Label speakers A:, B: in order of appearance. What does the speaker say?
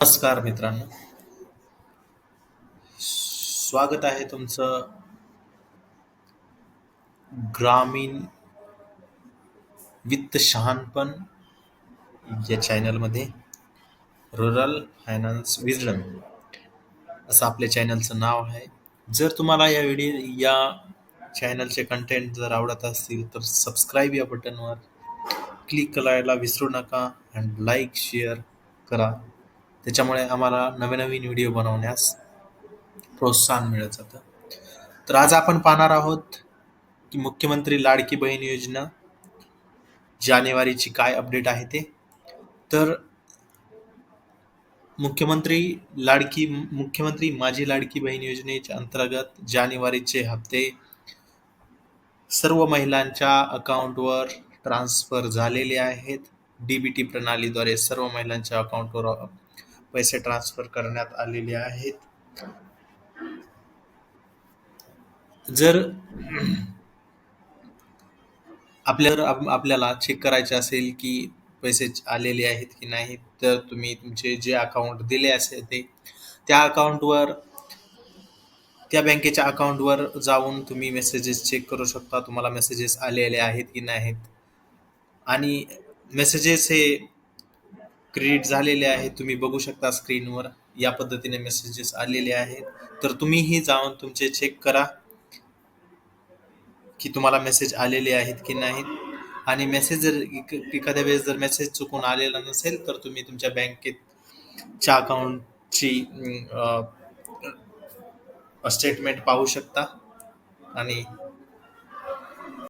A: नमस्कार मित्रांनो, स्वागत आहे तुमचं ग्रामीण वित्त शहाणपण या चॅनलमध्ये. रुरल फायनान्स विजडम असं आपल्या चॅनलचं नाव आहे. जर तुम्हाला या चॅनलचे कंटेंट जर आवडत असतील तर सबस्क्राईब या बटनवर क्लिक करायला विसरू नका आणि लाईक शेअर करा. त्याच्यामुळे आम्हाला नवे नवीन व्हिडिओ बनवण्यास प्रोत्साहन मिळत जातं. तर आज आपण पाहणार आहोत की मुख्यमंत्री लाडकी बहीण योजना जानेवारीची काय अपडेट आहे ते. तर मुख्यमंत्री माझी लाडकी बहीण योजनेच्या अंतर्गत जानेवारीचे हप्ते सर्व महिलांच्या अकाउंटवर ट्रान्सफर झालेले आहेत. डीबीटी प्रणालीद्वारे सर्व महिलांच्या अकाउंटवर पैसे ट्रान्सफर करण्यात आलेले आहेत. जर आपल्याला चेक करायचे असेल की पैसे आलेले आहेत की नाही, तर तुम्ही तुमचे जे अकाउंट दिले असेल त्या अकाउंटवर त्या बँकेच्या अकाउंटवर जाऊन तुम्ही मेसेजेस चेक करू शकता. तुम्हाला मेसेजेस आलेले आहेत की नाहीत, आणि मेसेजेस हे क्रेडिट झालेले आहेत तुम्ही बघू शकता स्क्रीनवर. या पद्धतीने मेसेजेस आलेले आहेत. तर तुम्हीही जाऊन तुमचे चेक करा की तुम्हाला मेसेज आलेले आहेत की नाहीत. आणि मेसेज जर एखाद्या वेळेस जर मेसेज चुकून आलेला नसेल तर तुम्ही तुमच्या बँकेच्या अकाउंटची स्टेटमेंट पाहू शकता आणि